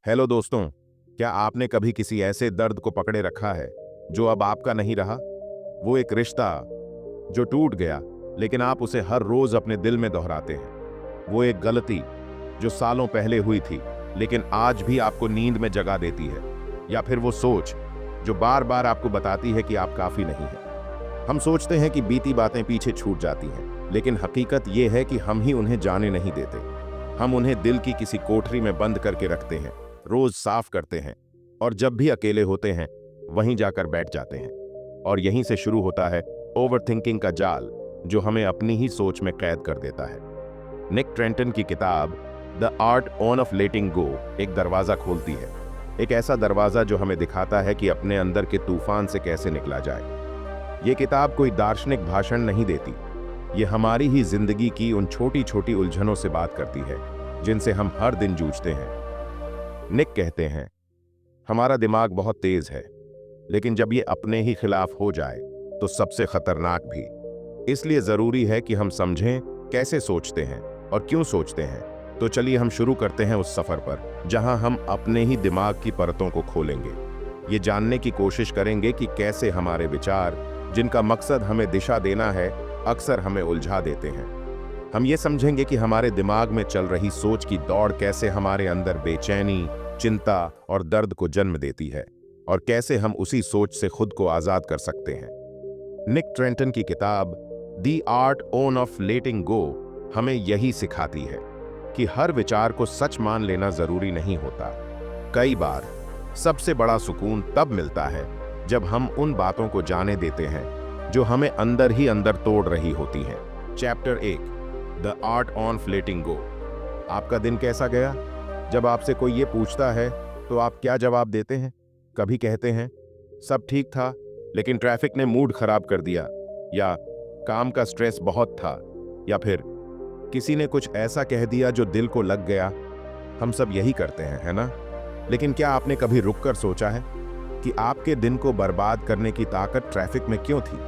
Hello दोस्तों, क्या आपने कभी किसी ऐसे दर्द को पकड़े रखा है जो अब आपका नहीं रहा? वो एक रिश्ता जो टूट गया, लेकिन आप उसे हर रोज अपने दिल में दोहराते हैं। वो एक गलती जो सालों पहले हुई थी, लेकिन आज भी आपको नींद में जगा देती है। या फिर वो सोच जो बार बार आपको बताती है कि आप काफी नहीं हैं। हम सोचते हैं कि बीती बातें पीछे छूट जाती हैं, लेकिन हकीकत ये है कि हम ही उन्हें जाने नहीं देते। हम उन्हें दिल की किसी कोठरी में बंद करके रखते हैं, रोज साफ करते हैं, और जब भी अकेले होते हैं वहीं जाकर बैठ जाते हैं। और यहीं से शुरू होता है ओवरथिंकिंग का जाल, जो हमें अपनी ही सोच में कैद कर देता है। निक ट्रेंटन की किताब द आर्ट ऑफ लेटिंग गो एक दरवाजा खोलती है, एक ऐसा दरवाजा जो हमें दिखाता है कि अपने अंदर के तूफान से कैसे निकला जाए। ये किताब कोई दार्शनिक भाषण नहीं देती, ये हमारी ही जिंदगी की उन छोटी छोटी उलझनों से बात करती है जिनसे हम हर दिन जूझते हैं। निक कहते हैं, हमारा दिमाग बहुत तेज है, लेकिन जब ये अपने ही खिलाफ हो जाए तो सबसे खतरनाक भी। इसलिए जरूरी है कि हम समझें कैसे सोचते हैं और क्यों सोचते हैं। तो चलिए हम शुरू करते हैं उस सफर पर, जहां हम अपने ही दिमाग की परतों को खोलेंगे। ये जानने की कोशिश करेंगे कि कैसे हमारे विचार, जिनका मकसद हमें दिशा देना है, अक्सर हमें उलझा देते हैं। हम ये समझेंगे कि हमारे दिमाग में चल रही सोच की दौड़ कैसे हमारे अंदर बेचैनी, चिंता और दर्द को जन्म देती है, और कैसे हम उसी सोच से खुद को आजाद कर सकते हैं। निक ट्रेंटन की किताब द आर्ट ऑफ लेटिंग गो हमें यही सिखाती है कि हर विचार को सच मान लेना जरूरी नहीं होता। कई बार सबसे बड़ा सुकून तब मिलता है जब हम उन बातों को जाने देते हैं जो हमें अंदर ही अंदर तोड़ रही होती हैं। Chapter 1, the art of letting go. आपका दिन कैसा गया? जब आपसे कोई ये पूछता है तो आप क्या जवाब देते हैं? कभी कहते हैं सब ठीक था, लेकिन ट्रैफिक ने मूड खराब कर दिया, या काम का स्ट्रेस बहुत था, या फिर किसी ने कुछ ऐसा कह दिया जो दिल को लग गया। हम सब यही करते हैं, है ना? लेकिन क्या आपने कभी रुककर सोचा है कि आपके दिन को बर्बाद करने की ताकत ट्रैफिक में क्यों थी?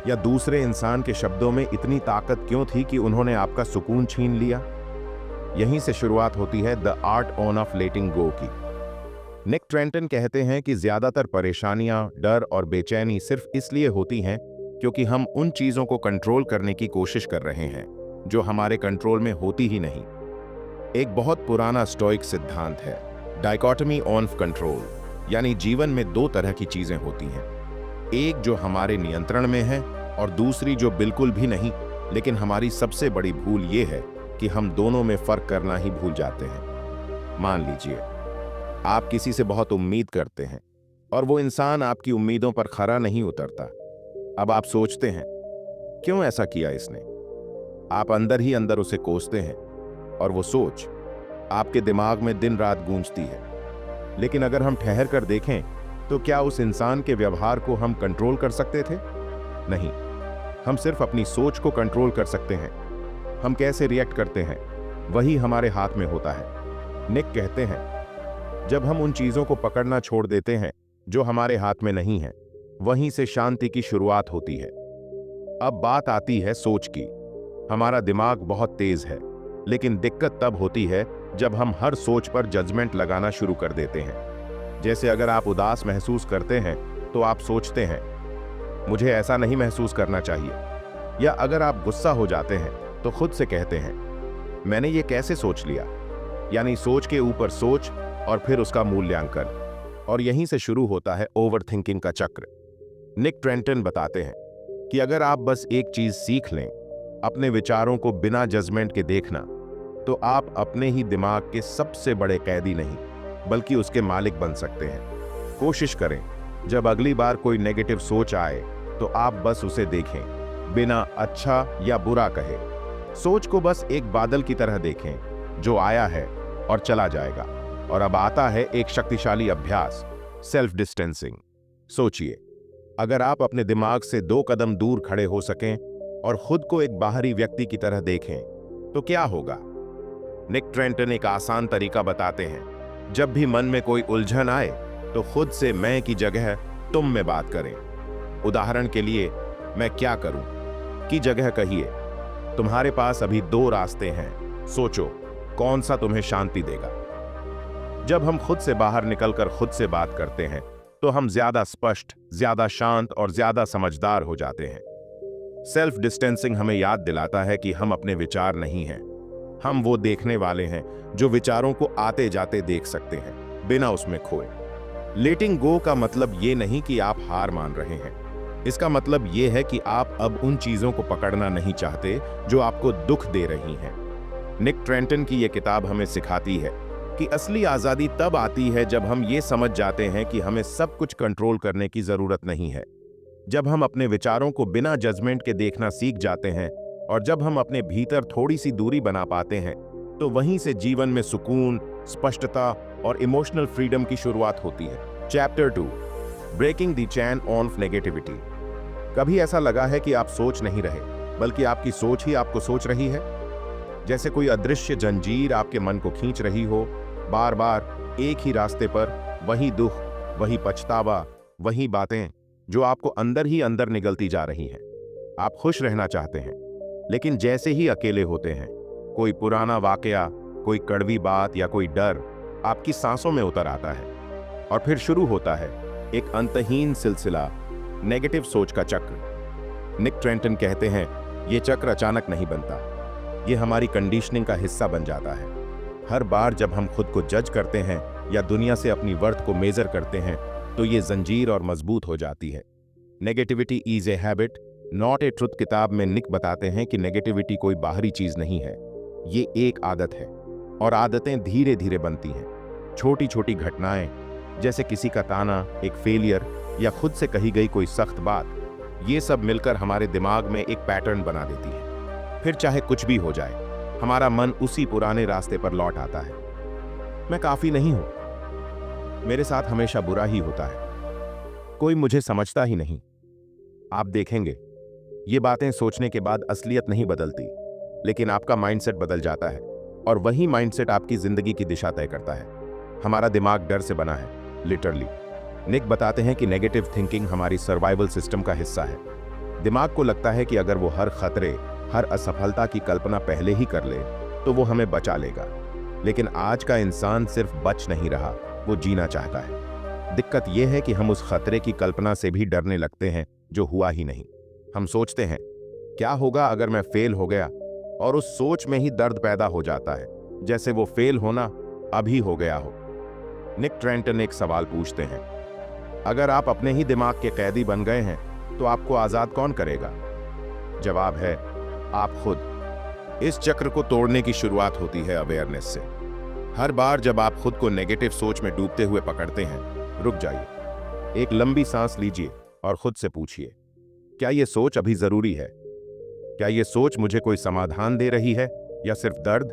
या दूसरे इंसान के शब्दों में इतनी ताकत क्यों थी कि उन्होंने आपका सुकून छीन लिया? यहीं से शुरुआत होती है the art of letting go की। निक ट्रेंटन कहते हैं कि ज्यादातर परेशानियां, डर और बेचैनी सिर्फ इसलिए होती हैं क्योंकि हम उन चीजों को कंट्रोल करने की कोशिश कर रहे हैं जो हमारे कंट्रोल में होती ही नहीं। एक बहुत पुराना स्टोइक सिद्धांत है, डाइकोटमी ऑफ कंट्रोल, यानी जीवन में दो तरह की चीजें होती हैं, एक जो हमारे नियंत्रण में है और दूसरी जो बिल्कुल भी नहीं। लेकिन हमारी सबसे बड़ी भूल ये है कि हम दोनों में फर्क करना ही भूल जाते हैं। मान लीजिए आप किसी से बहुत उम्मीद करते हैं और वो इंसान आपकी उम्मीदों पर खरा नहीं उतरता। अब आप सोचते हैं, क्यों ऐसा किया इसने? आप अंदर ही अंदर उसे कोसते हैं और वो सोच आपके दिमाग में दिन रात गूंजती है। लेकिन अगर हम ठहर कर देखें तो क्या उस इंसान के व्यवहार को हम कंट्रोल कर सकते थे? नहीं, हम सिर्फ अपनी सोच को कंट्रोल कर सकते हैं। हम कैसे रिएक्ट करते हैं वही हमारे हाथ में होता है। निक कहते हैं, जब हम उन चीजों को पकड़ना छोड़ देते हैं जो हमारे हाथ में नहीं है, वहीं से शांति की शुरुआत होती है। अब बात आती है सोच की। हमारा दिमाग बहुत तेज है, लेकिन दिक्कत तब होती है जब हम हर सोच पर जजमेंट लगाना शुरू कर देते हैं। जैसे अगर आप उदास महसूस करते हैं तो आप सोचते हैं, मुझे ऐसा नहीं महसूस करना चाहिए। या अगर आप गुस्सा हो जाते हैं तो खुद से कहते हैं, मैंने ये कैसे सोच लिया? यानी सोच के ऊपर सोच और फिर उसका मूल्यांकन। और यहीं से शुरू होता है ओवरथिंकिंग का चक्र। निक ट्रेंटन बताते हैं कि अगर आप बस एक चीज सीख लें, अपने विचारों को बिना जजमेंट के देखना, तो आप अपने ही दिमाग के सबसे बड़े कैदी नहीं बल्कि उसके मालिक बन सकते हैं। कोशिश करें, जब अगली बार कोई नेगेटिव सोच आए तो आप बस उसे देखें, बिना अच्छा या बुरा कहे। सोच को बस एक बादल की तरह देखें जो आया है और चला जाएगा। और अब आता है एक शक्तिशाली अभ्यास, सेल्फ डिस्टेंसिंग। सोचिए, अगर आप अपने दिमाग से 2 कदम दूर खड़े हो सकें और खुद को एक बाहरी व्यक्ति की तरह देखें तो क्या होगा? निक ट्रेंटन एक आसान तरीका बताते हैं। जब भी मन में कोई उलझन आए तो खुद से मैं की जगह तुम में बात करें। उदाहरण के लिए, मैं क्या करूं की जगह कहिए, तुम्हारे पास अभी 2 रास्ते हैं, सोचो कौन सा तुम्हें शांति देगा। जब हम खुद से बाहर निकलकर खुद से बात करते हैं तो हम ज्यादा स्पष्ट, ज्यादा शांत और ज्यादा समझदार हो जाते हैं। सेल्फ डिस्टेंसिंग हमें याद दिलाता है कि हम अपने विचार नहीं हैं। हम वो देखने वाले हैं जो विचारों को आते जाते देख सकते हैं, बिना उसमें खोए। लेटिंग गो का मतलब ये नहीं कि आप हार मान रहे हैं। इसका मतलब ये है कि आप अब उन चीजों को पकड़ना नहीं चाहते जो आपको दुख दे रही हैं। निक ट्रेंटन की ये किताब हमें सिखाती है कि असली आजादी तब आती है जब हम ये समझ जाते हैं कि हमें सब कुछ कंट्रोल करने की जरूरत नहीं है। जब हम अपने विचारों को बिना जजमेंट के देखना सीख जाते हैं और जब हम अपने भीतर थोड़ी सी दूरी बना पाते हैं, तो वहीं से जीवन में सुकून, स्पष्टता और इमोशनल फ्रीडम की शुरुआत होती है। Chapter 2, breaking the chain of negativity. कभी ऐसा लगा है कि आप सोच नहीं रहे, बल्कि आपकी सोच ही आपको सोच रही है? जैसे कोई अदृश्य जंजीर आपके मन को खींच रही हो, बार बार एक ही रास्ते पर, वही दुख, वही पछतावा, वही बातें जो आपको अंदर ही अंदर निगलती जा रही हैं। आप खुश रहना चाहते हैं, लेकिन जैसे ही अकेले होते हैं, कोई पुराना वाकया, कोई कड़वी बात या कोई डर आपकी सांसों में उतर आता है और फिर शुरू होता है एक अंतहीन सिलसिला, नेगेटिव सोच का चक्र। निक ट्रेंटन कहते हैं, ये चक्र अचानक नहीं बनता, ये हमारी कंडीशनिंग का हिस्सा बन जाता है। हर बार जब हम खुद को जज करते हैं या दुनिया से अपनी वर्थ को मेजर करते हैं, तो ये जंजीर और मजबूत हो जाती है। Negativity is a habit, not a truth किताब में निक बताते हैं कि नेगेटिविटी कोई बाहरी चीज नहीं है, ये एक आदत है और आदतें धीरे धीरे बनती हैं। छोटी छोटी घटनाएं, जैसे किसी का ताना, एक फेलियर या खुद से कही गई कोई सख्त बात, ये सब मिलकर हमारे दिमाग में एक पैटर्न बना देती है। फिर चाहे कुछ भी हो जाए, हमारा मन उसी पुराने रास्ते पर लौट आता है। मैं काफी नहीं हूं, मेरे साथ हमेशा बुरा ही होता है, कोई मुझे समझता ही नहीं। आप देखेंगे, ये बातें सोचने के बाद असलियत नहीं बदलती, लेकिन आपका माइंडसेट बदल जाता है और वही माइंडसेट आपकी जिंदगी की दिशा तय करता है। हमारा दिमाग डर से बना है, लिटरली। निक बताते हैं कि नेगेटिव थिंकिंग हमारी सर्वाइवल सिस्टम का हिस्सा है। दिमाग को लगता है कि अगर वो हर खतरे, हर असफलता की कल्पना पहले ही कर ले, तो वो हमें बचा लेगा। लेकिन आज का इंसान सिर्फ बच नहीं रहा, वो जीना चाहता है। दिक्कत यह है कि हम उस खतरे की कल्पना से भी डरने लगते हैं जो हुआ ही नहीं। हम सोचते हैं, क्या होगा अगर मैं फेल हो गया, और उस सोच में ही दर्द पैदा हो जाता है, जैसे वो फेल होना अभी हो गया हो। निक ट्रेंटन एक सवाल पूछते हैं, अगर आप अपने ही दिमाग के कैदी बन गए हैं, तो आपको आजाद कौन करेगा? जवाब है, आप खुद। इस चक्र को तोड़ने की शुरुआत होती है अवेयरनेस से। हर बार जब आप खुद को नेगेटिव सोच में डूबते हुए पकड़ते हैं, रुक जाइए, एक लंबी सांस लीजिए और खुद से पूछिए, क्या यह सोच अभी जरूरी है? क्या यह सोच मुझे कोई समाधान दे रही है या सिर्फ दर्द?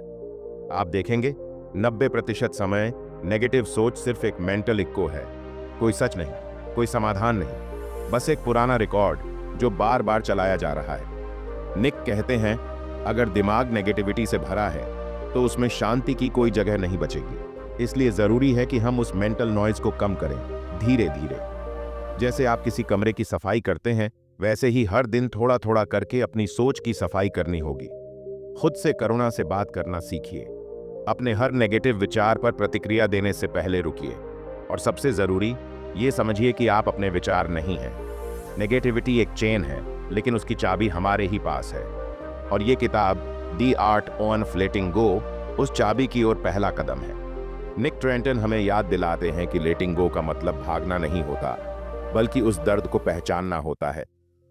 आप देखेंगे, 90% समय नेगेटिव सोच सिर्फ एक मेंटल इक्को है, कोई सच नहीं, कोई समाधान नहीं, बस एक पुराना रिकॉर्ड जो बार बार चलाया जा रहा है। निक कहते हैं, अगर दिमाग नेगेटिविटी से भरा है, तो उसमें शांति की कोई जगह नहीं बचेगी। इसलिए जरूरी है कि हम उस मेंटल नॉइज को कम करें, धीरे धीरे। जैसे आप किसी कमरे की सफाई करते हैं, वैसे ही हर दिन थोड़ा थोड़ा करके अपनी सोच की सफाई करनी होगी। खुद से करुणा से बात करना सीखिए। अपने हर नेगेटिव विचार पर प्रतिक्रिया देने से पहले रुकिए। और सबसे जरूरी, ये समझिए कि आप अपने विचार नहीं हैं। नेगेटिविटी एक चेन है, लेकिन उसकी चाबी हमारे ही पास है। और ये किताब द आर्ट ऑफ लेटिंग गो उस चाबी की ओर पहला कदम है। निक ट्रेंटन हमें याद दिलाते हैं कि लेटिंग गो का मतलब भागना नहीं होता, बल्कि उस दर्द को पहचानना होता है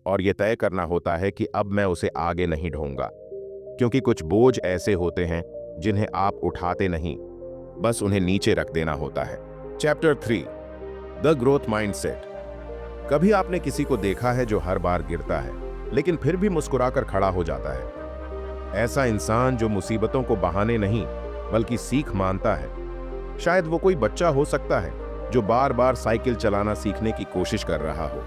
और यह तय करना होता है कि अब मैं उसे आगे नहीं ढोऊंगा। क्योंकि कुछ बोझ ऐसे होते हैं जिन्हें आप उठाते नहीं, बस उन्हें नीचे रख देना होता है। Chapter 3, the growth mindset. कभी आपने किसी को देखा है जो हर बार गिरता है, लेकिन फिर भी मुस्कुराकर खड़ा हो जाता है? ऐसा इंसान जो मुसीबतों को बहाने नहीं, बल्कि सीख मानता है। शायद वो कोई बच्चा हो सकता है जो बार बार साइकिल चलाना सीखने की कोशिश कर रहा हो,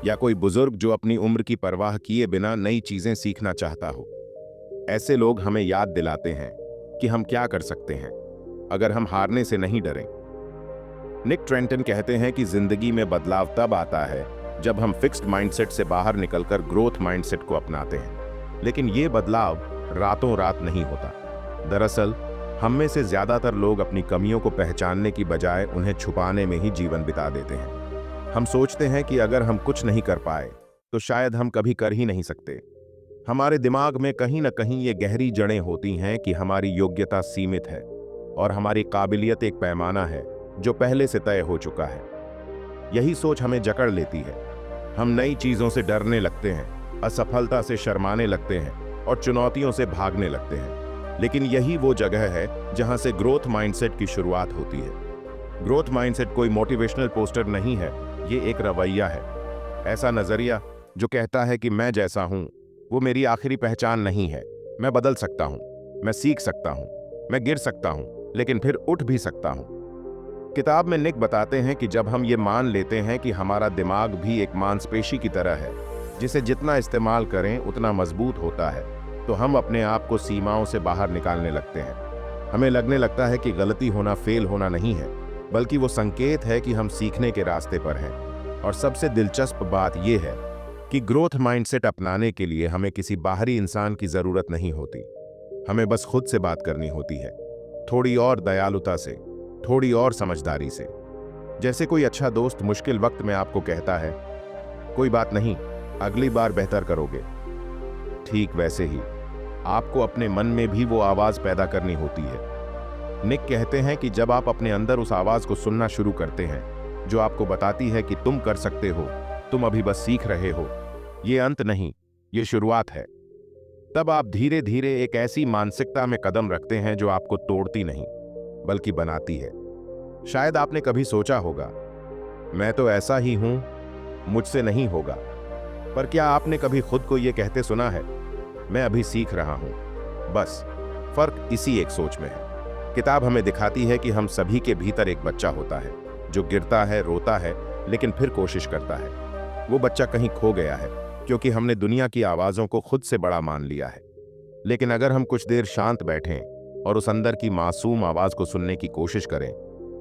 या कोई बुजुर्ग जो अपनी उम्र की परवाह किए बिना नई चीजें सीखना चाहता हो। ऐसे लोग हमें याद दिलाते हैं कि हम क्या कर सकते हैं अगर हम हारने से नहीं डरें। निक ट्रेंटन कहते हैं कि जिंदगी में बदलाव तब आता है जब हम फिक्स्ड माइंडसेट से बाहर निकलकर ग्रोथ माइंडसेट को अपनाते हैं। लेकिन यह बदलाव रातों रात नहीं होता। दरअसल हम में से ज्यादातर लोग अपनी कमियों को पहचानने की बजाय उन्हें छुपाने में ही जीवन बिता देते हैं। हम सोचते हैं कि अगर हम कुछ नहीं कर पाए तो शायद हम कभी कर ही नहीं सकते। हमारे दिमाग में कहीं ना कहीं ये गहरी जड़ें होती हैं कि हमारी योग्यता सीमित है और हमारी काबिलियत एक पैमाना है जो पहले से तय हो चुका है। यही सोच हमें जकड़ लेती है। हम नई चीजों से डरने लगते हैं, असफलता से शर्माने लगते हैं और चुनौतियों से भागने लगते हैं। लेकिन यही वो जगह है जहां से ग्रोथ माइंडसेट की शुरुआत होती है। ग्रोथ माइंडसेट कोई मोटिवेशनल पोस्टर नहीं है, ये एक रवैया है। ऐसा नजरिया जो कहता है कि मैं जैसा हूं वो मेरी आखिरी पहचान नहीं है। मैं बदल सकता हूं, मैं सीख सकता हूं, मैं गिर सकता हूं, लेकिन फिर उठ भी सकता हूं। किताब में निक बताते हैं कि जब हम ये मान लेते हैं कि हमारा दिमाग भी एक मांसपेशी की तरह है जिसे जितना इस्तेमाल करें उतना मजबूत होता है, तो हम अपने आप को सीमाओं से बाहर निकालने लगते हैं। हमें लगने लगता है कि गलती होना फेल होना नहीं है, बल्कि वो संकेत है कि हम सीखने के रास्ते पर हैं। और सबसे दिलचस्प बात यह है कि ग्रोथ माइंडसेट अपनाने के लिए हमें किसी बाहरी इंसान की जरूरत नहीं होती। हमें बस खुद से बात करनी होती है, थोड़ी और दयालुता से, थोड़ी और समझदारी से। जैसे कोई अच्छा दोस्त मुश्किल वक्त में आपको कहता है, कोई बात नहीं, अगली बार बेहतर करोगे। ठीक वैसे ही आपको अपने मन में भी वो आवाज पैदा करनी होती है। निक कहते हैं कि जब आप अपने अंदर उस आवाज को सुनना शुरू करते हैं जो आपको बताती है कि तुम कर सकते हो, तुम अभी बस सीख रहे हो, ये अंत नहीं, ये शुरुआत है, तब आप धीरे धीरे एक ऐसी मानसिकता में कदम रखते हैं जो आपको तोड़ती नहीं बल्कि बनाती है। शायद आपने कभी सोचा होगा, मैं तो ऐसा ही हूं, मुझसे नहीं होगा। पर क्या आपने कभी खुद को यह कहते सुना है, मैं अभी सीख रहा हूं? बस फर्क इसी एक सोच में है। किताब हमें दिखाती है कि हम सभी के भीतर एक बच्चा होता है जो गिरता है, रोता है, लेकिन फिर कोशिश करता है। वो बच्चा कहीं खो गया है क्योंकि हमने दुनिया की आवाजों को खुद से बड़ा मान लिया है। लेकिन अगर हम कुछ देर शांत बैठें और उस अंदर की मासूम आवाज को सुनने की कोशिश करें,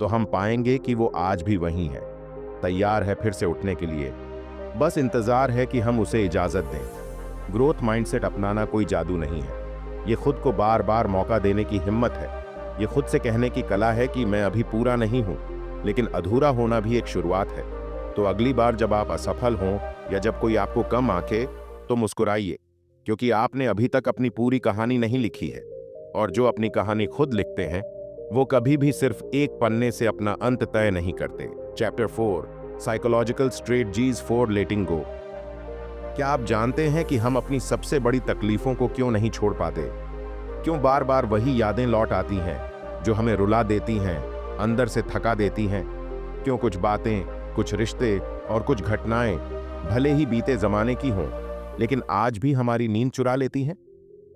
तो हम पाएंगे कि वो आज भी वहीं है, तैयार है फिर से उठने के लिए। बस इंतजार है कि हम उसे इजाजत दें। ग्रोथ माइंडसेट अपनाना कोई जादू नहीं है, ये खुद को बार बार मौका देने की हिम्मत है। ये खुद से कहने की कला है कि मैं अभी पूरा नहीं हूं, लेकिन अधूरा होना भी एक शुरुआत है। तो अगली बार जब आप असफल हों या जब कोई आपको कम आंके, तो मुस्कुराइए, क्योंकि आपने अभी तक अपनी पूरी कहानी नहीं लिखी है। और जो अपनी कहानी खुद लिखते हैं वो कभी भी सिर्फ एक पन्ने से अपना अंत तय नहीं करते। Chapter 4, psychological strategies for letting go. क्या आप जानते हैं कि हम अपनी सबसे बड़ी तकलीफों को क्यों नहीं छोड़ पाते? क्यों बार बार वही यादें लौट आती हैं जो हमें रुला देती हैं, अंदर से थका देती हैं? क्यों कुछ बातें, कुछ रिश्ते और कुछ घटनाएं भले ही बीते जमाने की हों, लेकिन आज भी हमारी नींद चुरा लेती हैं?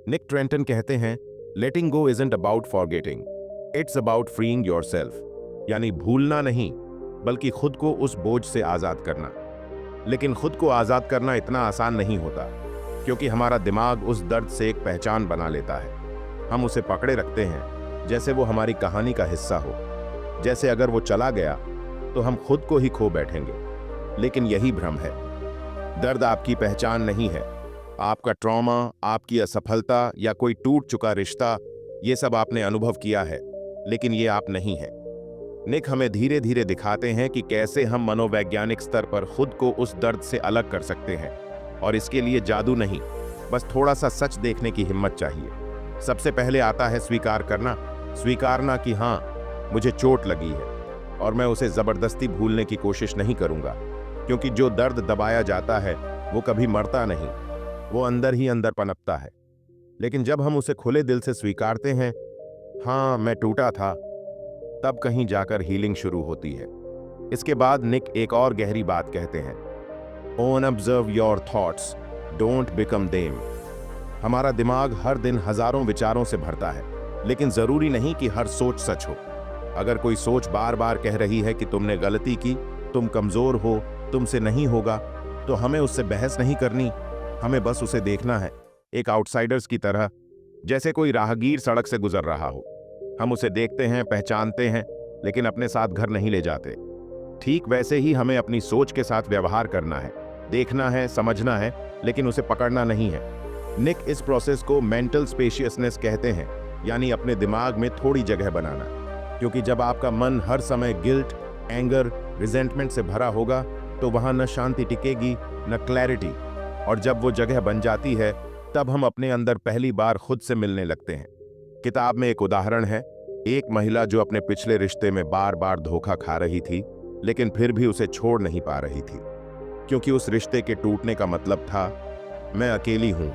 निक ट्रेंटन कहते हैं, letting go isn't about forgetting, it's about freeing yourself. यानी भूलना नहीं, बल्कि खुद को उस बोझ से आजाद करना। लेकिन खुद को आजाद करना इतना आसान नहीं होता, क्योंकि हमारा दिमाग उस दर्द से एक पहचान बना लेता है। हम उसे पकड़े रखते हैं जैसे वो हमारी कहानी का हिस्सा हो, जैसे अगर वो चला गया तो हम खुद को ही खो बैठेंगे। लेकिन यही भ्रम है। दर्द आपकी पहचान नहीं है। आपका ट्रॉमा, आपकी असफलता या कोई टूट चुका रिश्ता, ये सब आपने अनुभव किया है, लेकिन ये आप नहीं हैं। निक हमें धीरे धीरे दिखाते हैं कि कैसे हम मनोवैज्ञानिक स्तर पर खुद को उस दर्द से अलग कर सकते हैं। और इसके लिए जादू नहीं, बस थोड़ा सा सच देखने की हिम्मत चाहिए। सबसे पहले आता है स्वीकार करना। स्वीकारना कि हाँ, मुझे चोट लगी है और मैं उसे जबरदस्ती भूलने की कोशिश नहीं करूंगा, क्योंकि जो दर्द दबाया जाता है वो कभी मरता नहीं, वो अंदर ही अंदर पनपता है। लेकिन जब हम उसे खुले दिल से स्वीकारते हैं, हाँ मैं टूटा था, तब कहीं जाकर हीलिंग शुरू होती है। इसके बाद निक एक और गहरी बात कहते हैं, own observe your thoughts, don't become them. हमारा दिमाग हर दिन हजारों विचारों से भरता है, लेकिन जरूरी नहीं कि हर सोच सच हो। अगर कोई सोच बार बार कह रही है कि तुमने गलती की, तुम कमजोर हो, तुमसे नहीं होगा, तो हमें उससे बहस नहीं करनी। हमें बस उसे देखना है, एक आउटसाइडर्स की तरह, जैसे कोई राहगीर सड़क से गुजर रहा हो। हम उसे देखते हैं, पहचानते हैं, लेकिन अपने साथ घर नहीं ले जाते। ठीक वैसे ही हमें अपनी सोच के साथ व्यवहार करना है, देखना है, समझना है, लेकिन उसे पकड़ना नहीं है। निक इस प्रोसेस को मेंटल स्पेशियसनेस कहते हैं, यानी अपने दिमाग में थोड़ी जगह बनाना, क्योंकि जब आपका मन हर समय गिल्ट, एंगर, रिजेंटमेंट से भरा होगा तो वहां न शांति टिकेगी न क्लैरिटी। और जब वो जगह बन जाती है तब हम अपने अंदर पहली बार खुद से मिलने लगते हैं। किताब में एक उदाहरण है, एक महिला जो अपने पिछले रिश्ते में बार बार धोखा खा रही थी, लेकिन फिर भी उसे छोड़ नहीं पा रही थी, क्योंकि उस रिश्ते के टूटने का मतलब था मैं अकेली हूं,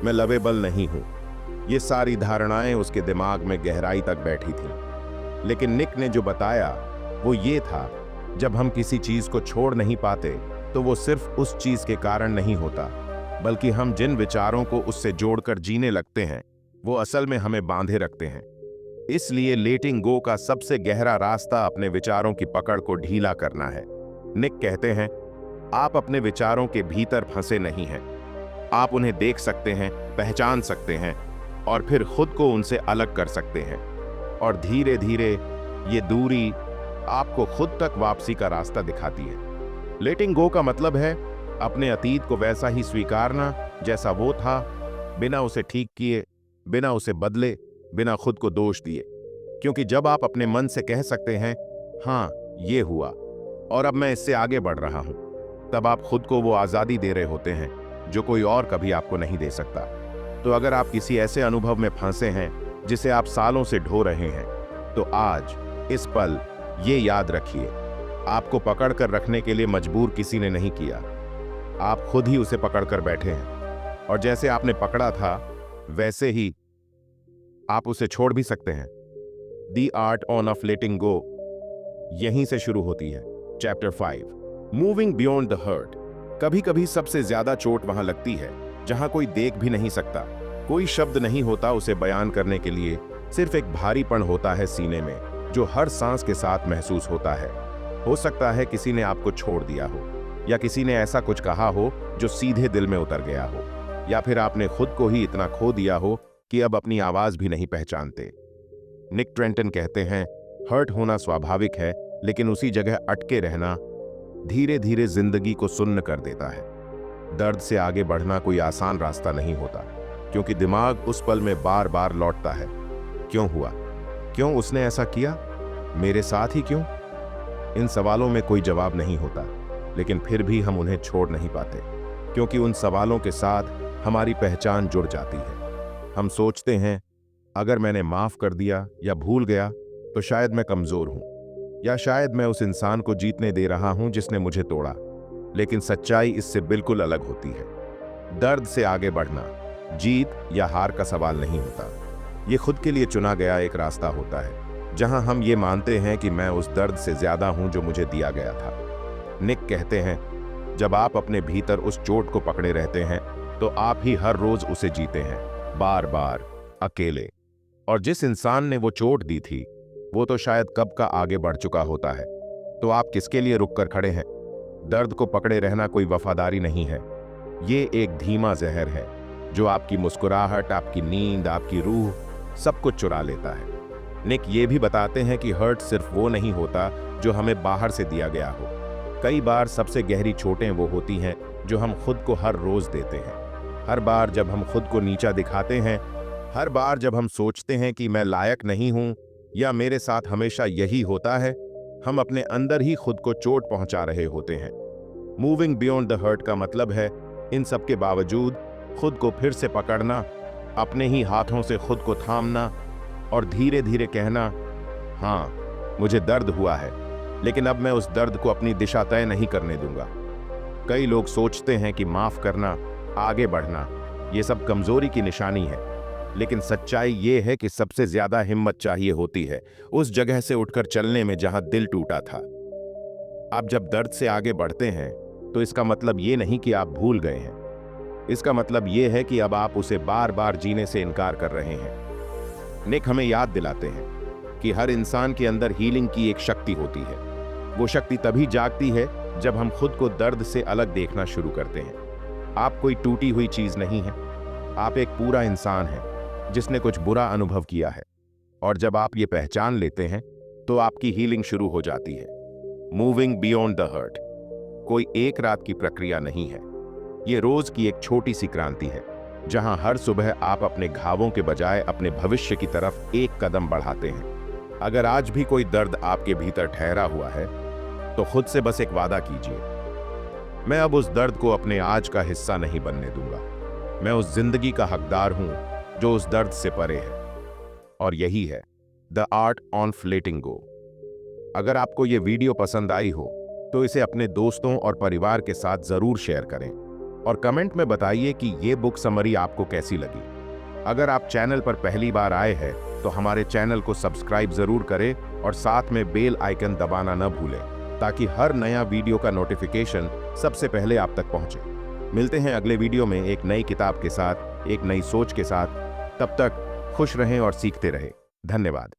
मैं लवेबल नहीं हूं। ये सारी धारणाएं उसके दिमाग में गहराई तक बैठी थीं। लेकिन निक ने जो बताया वो ये था, जब हम किसी चीज को छोड़ नहीं पाते तो वो सिर्फ उस चीज के कारण नहीं होता, बल्कि हम जिन विचारों को उससे जोड़कर जीने लगते हैं वो असल में हमें बांधे रखते हैं। इसलिए लेटिंग गो का सबसे गहरा रास्ता अपने विचारों की पकड़ को ढीला करना है। निक कहते हैं, आप अपने विचारों के भीतर फंसे नहीं हैं। आप उन्हें देख सकते हैं, पहचान सकते हैं और फिर खुद को उनसे अलग कर सकते हैं। और धीरे धीरे ये दूरी आपको खुद तक वापसी का रास्ता दिखाती है। लेटिंग गो का मतलब है अपने अतीत को वैसा ही स्वीकारना जैसा वो था, बिना उसे ठीक किए, बिना उसे बदले, बिना खुद को दोष दिए। क्योंकि जब आप अपने मन से कह सकते हैं हाँ ये हुआ और अब मैं इससे आगे बढ़ रहा हूं, तब आप खुद को वो आजादी दे रहे होते हैं जो कोई और कभी आपको नहीं दे सकता। तो अगर आप किसी ऐसे अनुभव में फंसे हैं जिसे आप सालों से ढो रहे हैं, तो आज इस पल ये याद रखिए, आपको पकड़ कर रखने के लिए मजबूर किसी ने नहीं किया, आप खुद ही उसे पकड़ कर बैठे हैं। और जैसे आपने पकड़ा था वैसे ही आप उसे छोड़ भी सकते हैं। The art of letting go यहीं से शुरू होती है। Chapter 5, moving beyond the hurt. कभी कभी सबसे ज्यादा चोट वहां लगती है जहां कोई देख भी नहीं सकता, कोई शब्द नहीं होता उसे बयान करने के लिए, सिर्फ एक भारीपन होता है सीने में जो हर सांस के साथ महसूस होता है। हो सकता है किसी ने आपको छोड़ दिया हो, या किसी ने ऐसा कुछ कहा हो जो सीधे दिल में उतर गया हो, या फिर आपने खुद को ही इतना खो दिया हो कि अब अपनी आवाज भी नहीं पहचानते। निक ट्रेंटन कहते हैं, हर्ट होना स्वाभाविक है, लेकिन उसी जगह अटके रहना धीरे धीरे जिंदगी को सुन्न कर देता है। दर्द से आगे बढ़ना कोई आसान रास्ता नहीं होता, क्योंकि दिमाग उस पल में बार बार लौटता है, क्यों हुआ, क्यों उसने ऐसा किया, मेरे साथ ही क्यों। इन सवालों में कोई जवाब नहीं होता, लेकिन फिर भी हम उन्हें छोड़ नहीं पाते, क्योंकि उन सवालों के साथ हमारी पहचान जुड़ जाती है। हम सोचते हैं अगर मैंने माफ कर दिया या भूल गया तो शायद मैं कमजोर हूं, या शायद मैं उस इंसान को जीतने दे रहा हूं जिसने मुझे तोड़ा। लेकिन सच्चाई इससे बिल्कुल अलग होती है। दर्द से आगे बढ़ना जीत या हार का सवाल नहीं होता, ये खुद के लिए चुना गया एक रास्ता होता है, जहां हम ये मानते हैं कि मैं उस दर्द से ज्यादा हूं जो मुझे दिया गया था। निक कहते हैं, जब आप अपने भीतर उस चोट को पकड़े रहते हैं तो आप ही हर रोज उसे जीते हैं, बार बार, अकेले। और जिस इंसान ने वो चोट दी थी वो तो शायद कब का आगे बढ़ चुका होता है। तो आप किसके लिए रुक कर खड़े हैं? दर्द को पकड़े रहना कोई वफादारी नहीं है, ये एक धीमा जहर है जो आपकी मुस्कुराहट, आपकी नींद, आपकी रूह सब कुछ चुरा लेता है। निक ये भी बताते हैं कि हर्ट सिर्फ वो नहीं होता जो हमें बाहर से दिया गया हो। कई बार सबसे गहरी चोटें वो होती हैं जो हम खुद को हर रोज देते हैं। हर बार जब हम खुद को नीचा दिखाते हैं, हर बार जब हम सोचते हैं कि मैं लायक नहीं हूं या मेरे साथ हमेशा यही होता है, हम अपने अंदर ही खुद को चोट पहुंचा रहे होते हैं। मूविंग बियॉन्ड द हर्ट का मतलब है इन सब के बावजूद खुद को फिर से पकड़ना, अपने ही हाथों से खुद को थामना और धीरे धीरे कहना, हाँ मुझे दर्द हुआ है, लेकिन अब मैं उस दर्द को अपनी दिशा तय नहीं करने दूंगा। कई लोग सोचते हैं कि माफ करना, आगे बढ़ना, ये सब कमजोरी की निशानी है, लेकिन सच्चाई ये है कि सबसे ज्यादा हिम्मत चाहिए होती है उस जगह से उठकर चलने में जहां दिल टूटा था। आप जब दर्द से आगे बढ़ते हैं तो इसका मतलब ये नहीं कि आप भूल गए हैं, इसका मतलब ये है कि अब आप उसे बार बार जीने से इनकार कर रहे हैं। निक हमें याद दिलाते हैं कि हर इंसान के अंदर हीलिंग की एक शक्ति होती है। वो शक्ति तभी जागती है जब हम खुद को दर्द से अलग देखना शुरू करते हैं। आप कोई टूटी हुई चीज नहीं है, आप एक पूरा इंसान हैं जिसने कुछ बुरा अनुभव किया है। और जब आप ये पहचान लेते हैं तो आपकी हीलिंग शुरू हो जाती है। मूविंग बियॉन्ड द हर्ट कोई एक रात की प्रक्रिया नहीं है, ये रोज की एक छोटी सी क्रांति है। जहां हर सुबह आप अपने घावों के बजाय अपने भविष्य की तरफ एक कदम बढ़ाते हैं। अगर आज भी कोई दर्द आपके भीतर ठहरा हुआ है, तो खुद से बस एक वादा कीजिए, मैं अब उस दर्द को अपने आज का हिस्सा नहीं बनने दूंगा। मैं उस जिंदगी का हकदार हूं जो उस दर्द से परे है। और यही है द आर्ट ऑफ लेटिंग गो। अगर आपको ये वीडियो पसंद आई हो तो इसे अपने दोस्तों और परिवार के साथ जरूर शेयर करें और कमेंट में बताइए कि ये बुक समरी आपको कैसी लगी। अगर आप चैनल पर पहली बार आए हैं तो हमारे चैनल को सब्सक्राइब जरूर करें और साथ में बेल आइकन दबाना न भूलें, ताकि हर नया वीडियो का नोटिफिकेशन सबसे पहले आप तक पहुंचे। मिलते हैं अगले वीडियो में एक नई किताब के साथ, एक नई सोच के साथ। तब तक खुश रहें और सीखते रहें। धन्यवाद।